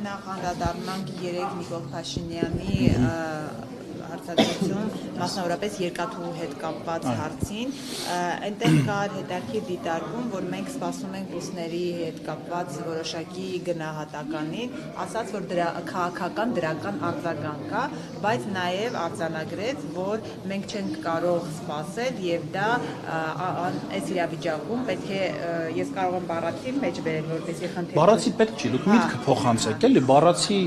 նախ անդրադառնանք երեք Նիկոլ Փաշինյանի հարցադրություն, մասնավորապես երկաթուղու հետ կապված հարցին, այնտեղ կար հետաքրքիր դիտարկում, որ մենք սպասում ենք ռուսների հետ կապված որոշակի գնահատականին, ասաց, որ դրա քաղաքական դրական արձագանք կա, բայց նաև արձանագրեց, որ մենք չենք կարող սպասել եւ դա այս իրավիճակում պետք է ես կարող եմ բառացի մեջ բերել, որպեսզի խնդիր։ Բառացի պետք չի, դուք միտքը փոխանցեք, էլի, բառացի։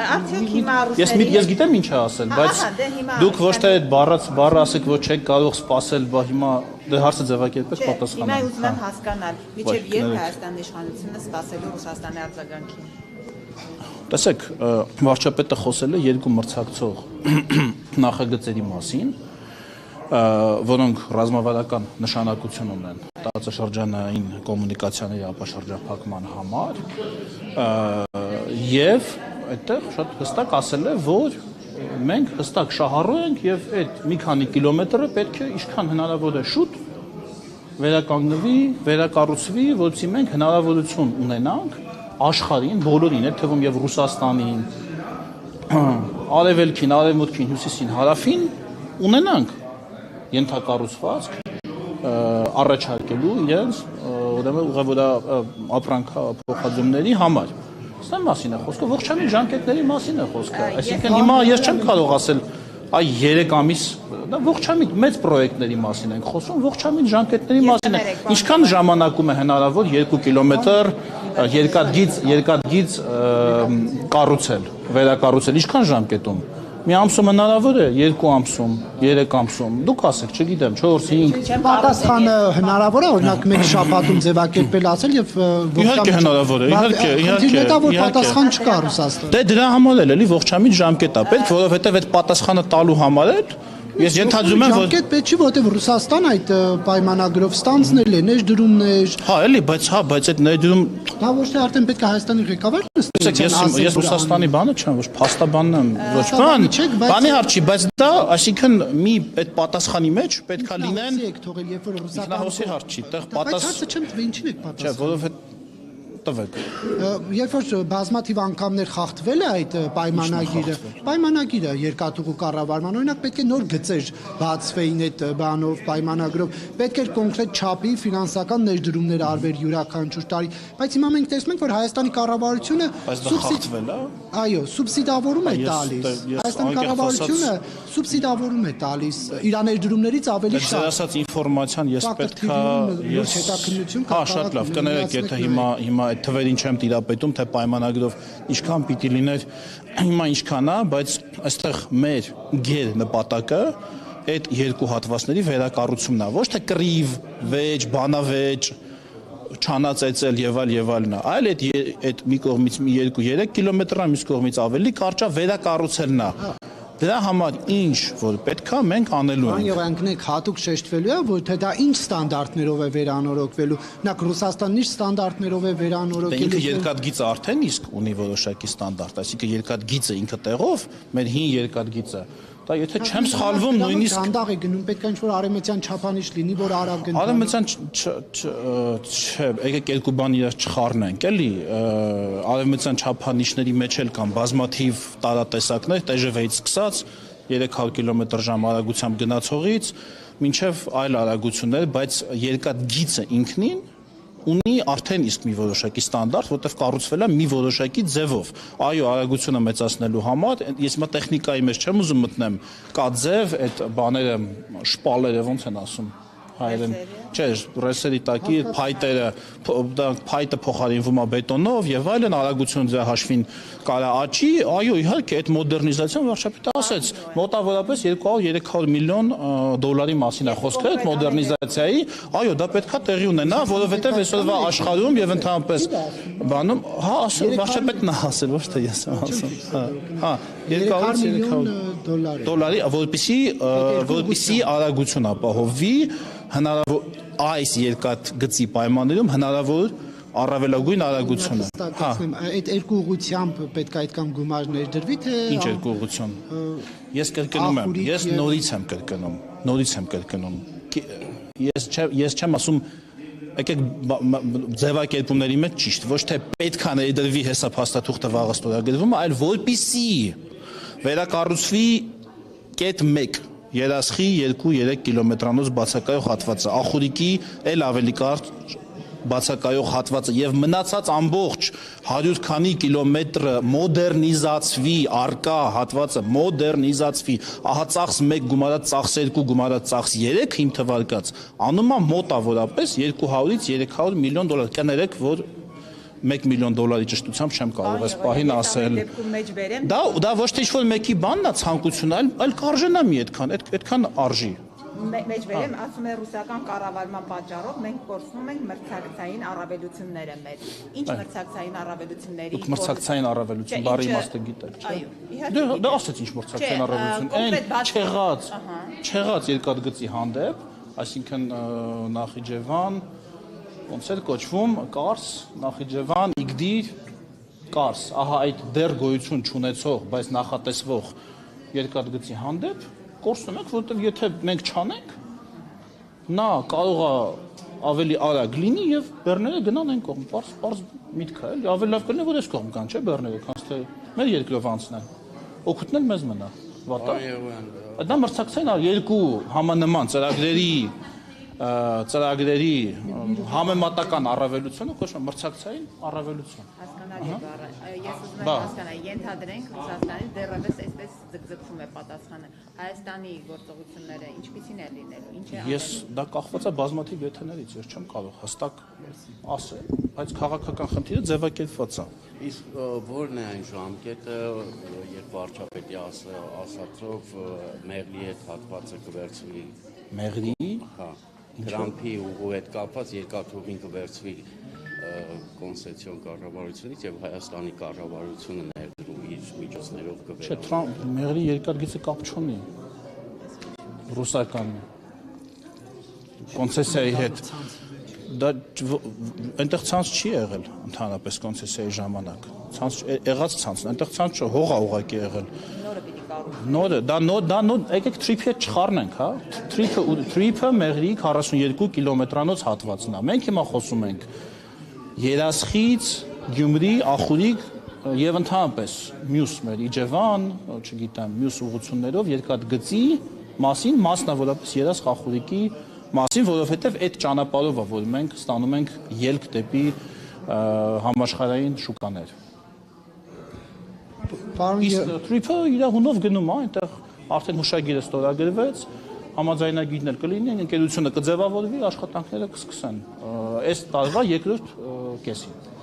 Արդյոք հիմա ռուսների Ես գիտեմ ինչ է ասել, բայց դուք ոչ թե այդ բառը ասեք, որ չեք կարող սպասել, բա հիմա դե հարցը ձևակերպեք պատասխանեք։ Հիմա ուզում եմ հասկանալ, մինչև երբ Հայաստանի իշխանությունը սպասելու Ռուսաստանի արձագանքին։ Տեսեք, վարչապետը խոսել է երկու մրցակցող նախագծերի մասին, որոնք ռազմավարական նշանակություն ունեն տարածաշրջանային կոմունիկացիաների ապաշրջափակման համար, եւ այդտեղ շատ հստակ ասել է, որ մենք հստակ շահառու ենք եւ այդ մի քանի կիլոմետրը պետք է ինչքան հնարավոր է շուտ վերականգնվի, վերակառուցվի, որովհետեւ մենք հնարավորություն ունենանք աշխարհին, բոլորին, այդ թվում եւ Ռուսաստանին, արևելքին, արևմուտքին, հյուսիսին, հարավին ունենանք ենթակառուցվածք առաջարկելու իրենց ուրեմն ուղևորա ապրանքափոխադրումների համար։ Սա մասին է խոսքը, ողջամիտ ժամկետների մասին է խոսքը։ Այսինքն հիմա ես չեմ կարող ասել այ 3 ամիս, դա ողջամիտ մեծ պրոյեկտների մասին ենք խոսում, ողջամիտ ժամկետների մասին է։ Ինչքան ժամանակում է հնարավոր 2 կիլոմետր երկաթգիծ կառուցել, վերակառուցել, ինչքան ժամկետում։ Մի ամսում հնարավոր է, 2 ամսում, 3 ամսում, դուք ասեք, չգիտեմ, 4-5 պատասխանը հնարավոր է, օրինակ մեկ շաբաթում ձևակերպել ասել եւ իհարկե հնարավոր է, իհարկե, որ պատասխան չկա Ռուսաստանում։ Դե դրա համար էլ էլի ողջամիտ ժամկետ է պետք, որովհետեւ այդ պատասխանը տալու համար էլ ես ենթադրում եմ, որ ժամկետ պետք չի, որովհետեւ Ռուսաստան այդ պայմանագրով ստանձնել է ներդրումներ։ Հա, էլի, բայց այդ ներդրում դա ոչ թե արդեն պետք է Հայաստանի ղեկավարը նստի։ Ես Ռուսաստանի բանը չեմ, ոչ փաստաբանն եմ, ոչ բան, բանի հարց չի, բայց դա, այսինքն մի այդ պատասխանի մեջ պետքա լինեն թողել, երբ որ Ռուսաստանի հարց չի, տեղ պատասխան։ Բայց հարցը չեմ տվել, ինչին եք պատասխան։ Չէ, որովհետեւ տվեք։ Երբ որ բազմաթիվ անգամներ խախտվել է այդ պայմանագիրը երկաթուղու կառավարման, օրինակ պետք է նոր գծեր բացվեին այդ բանով, պայմանագրով, պետք էր կոնկրետ չափի ֆինանսական ներդրումներ արվեր յուրաքանչյուր տարի, բայց հիմա մենք տեսնում ենք, որ Հայաստանի կառավարությունը սուբսիդավորում է տալիս։ Հայաստանի կառավարությունը սուբսիդավորում է տալիս իր ներդրումներից ավելի շատ։ Ձեր ասած ինֆորմացիան ես պետքա հա շատ լավ կներեք, եթե հիմա այդ թվերին չեմ տիրապետում, թե պայմանագրով ինչքան պիտի լիներ, հիմա ինչքան է, բայց այստեղ մեր գեր նպատակը այդ երկու հատվածների վերակառուցումն է, ոչ թե կռիվ, վեճ, բանավեճ, չանածեցել եւ այլն, այլ այդ մի կողմից 2-3 կիլոմետր, մյուս կողմից ավելի կարճ վերակառուցելն է։ Դրա համար ինչ որ պետքա մենք անելու ենք։ Եղանքնեք հատուկ շեշտվելու է, որ թե դա ինչ ստանդարտներով է վերանորոգվելու։ Նախ Ռուսաստանն իր ստանդարտներով է վերանորոգելու։ Ինքը երկաթգիծը արդեն իսկ ունի որոշակի ստանդարտ, այսինքն երկաթգիծը ինքը տեղով, մեր հին երկաթգիծը դա եթե չեմ սխալվում նույնիսկ դանդաղ է գնում, պետք է ինչ-որ արևմտյան չափանիշ լինի, որ արագ գնա։ Արևմտյան չէ, եկեք երկու բան իրար չխառնենք, էլի, արևմտյան չափանիշների մեջ էլ կան բազմաթիվ տարատեսակներ, TGV-ից սկսած 300 կմ/ժ արագությամբ գնացողից մինչև այլ արագություններ, բայց երկաթգիծը ինքնին ունի արդեն իսկ մի որոշակի ստանդարտ, որտեղ կառուցվել է մի որոշակի ձևով։ Այո, արագությունը մեծացնելու համար, ես հիմա տեխնիկայի մեջ չեմ ուզում մտնեմ, կա ձև, այդ բաները, շպալերը ոնց են ասում հայերեն, չէ, ռեսերի տակի փայտը փոխարինվում է բետոնով եւ այլն, արագությունը դրա հաշվին կարա աճի, այո, իհարկե, այդ մոդեռնիզացիան վարչապետը ասեց, մոտավորապես 200-300 միլիոն դոլարի մասին է խոսքը այդ մոդեռնիզացիայի, այո, դա պետքա տեղի ունենա, որովհետեւ այսօրվա աշխարհում եւ ընդհանրապես բանում, հա, ասել վարչապետն է ասել, ոչ թե ես եմ ասում, հա, 200 դոլարի, որպեսզի արագություն ապահովվի հնարավոր այս երկաթգծի պայմաններում հնարավոր առավելագույն արագությունը։ Հա, այդ երկու ուղղությամբ պետք է այդքան գումար ներդրվի, թե ինչ երկու ուղղությամբ։ Ես կրկնում եմ, ես նորից եմ կրկնում։ Ես չեմ ասում եկեք ձևակերպումների մեջ ճիշտ, ոչ թե պետք է ներդրվի հեսափաստաթուղթը վաղը ստորագրվում, այլ որպիսի վերակառուցվի կետ 1 երասխի 2-3 կիլոմետրանոց բացակայող հատվածը, ախուրիկի էլ ավելի կարճ բացակայող հատվածը եւ մնացած ամբողջ 100 քանի կիլոմետրը մոդեռնիզացվի, արկա հատվածը մոդեռնիզացվի, ահա ծախս 1 գումարած ծախս 2 գումարած ծախս 3 հիմ թվարկած, անումա մոտավորապես 200-ից 300 միլիոն դոլար, կներեք, որ 1 միլիոն դոլարի ճշտությամբ չեմ կարող այս պահին ասել։ Դա ոչ թե ինչ-որ մեկի բանն է ցանկությունը, այլ կարժենա մի այդքան արժի։ Մեջ վերեմ, ասում է ռուսական կառավարման պատճառով մենք կորցնում ենք մրցակցային առավելությունները մեր։ Ինչ մրցակցային առավելությունների։ Դուք մրցակցային առավելություն բառի իմաստը գիտեք, չէ՞։ Այո, իհարկե։ Դա ասեց ինչ մրցակցային առավելություն։ Այն չեղած երկաթգծի հանդեպ, այսինքն Նախիջևան, ոնց էր կոչվում, Կարս, Նախիջևան, Իգդիր, Կարս, ահա այդ դեռ գոյություն չունեցող, բայց նախատեսվող երկաթգծի հանդեպ կորցնում ենք, որովհետև եթե մենք չանենք, նա կարող է ավելի արագ լինի եւ բեռները գնան այն կողմ, պարզ միտք է, էլի ավելի լավ կլինի, որ այս կողմ կան, չէ՞ բեռները, քանց թե մեր երկրով անցնեն։ Օգուտն էլ մեզ մնա։ Վատա։ Դա մրցակցային երկու համանման ծրագրերի համեմատական առավելությունը կոչվում է մրցակցային առավելություն։ Հասկանալի բառը։ Ես ուզում եմ հասկանալ, ենթադրենք Ռուսաստանի դեռևս այսպես ձգձգվում է պատասխանը։ Հայաստանի գործողությունները ինչպիսին է լինելու, ինչ է անելու։ Ես դա կախված է բազմաթիվ եթերներից, ես չեմ կարող հստակ ասել, բայց քաղաքական խնդիրը ձևակերպված է։ Իսկ ո՞րն է այն ժամկետը, երբ վարչապետի ասածով Մեղրի հետ հատվածը կվերցվի։ Մեղրի։ Հա, Թրամփի ուղու հետ կապված երկաթուղին կվերցվի կոնսեսիոն կառավարությունից եւ Հայաստանի կառավարությունը ներդրում իր միջոցներով կվերցվի։ Չէ, Մեղրի երկաթգծը կապ չունի ռուսական կոնցեսիայի հետ։ Դա այնտեղ ցանց չի եղել ընդհանրապես կոնցեսիայի ժամանակ։ Ցանց եղած ցանցն, այնտեղ ցանց չէ, հող է ուղղակի եղել։ Նորը պիտի կառուցվի։ Նորը, դա եկեք թրիփի հետ չխառնենք, հա։ Թրիփը Մեղրի 42 կիլոմետրանոց հատվածն է։ Մենք հիմա խոսում ենք Երասխից Գյումրի, Ախուրիկ եւ ընդհանրապես մյուս մեր Իջևան, չգիտեմ, մյուս ուղղություններով երկաթգծի մասին, մասնավորապես Երասխ Ախուրիկի մասին, որովհետեւ այդ ճանապարհով է, որ մենք ստանում ենք ելք դեպի համաշխարհային շուկաներ։ Իսկ թրիփը իր հունով գնում է, այնտեղ արդեն հուշագիրը ստորագրվեց, համաձայնագիրն էլ կլինի, ընկերությունը կձևավորվի, աշխատանքները կսկսեն այս տարվա երկրորդ կեսին։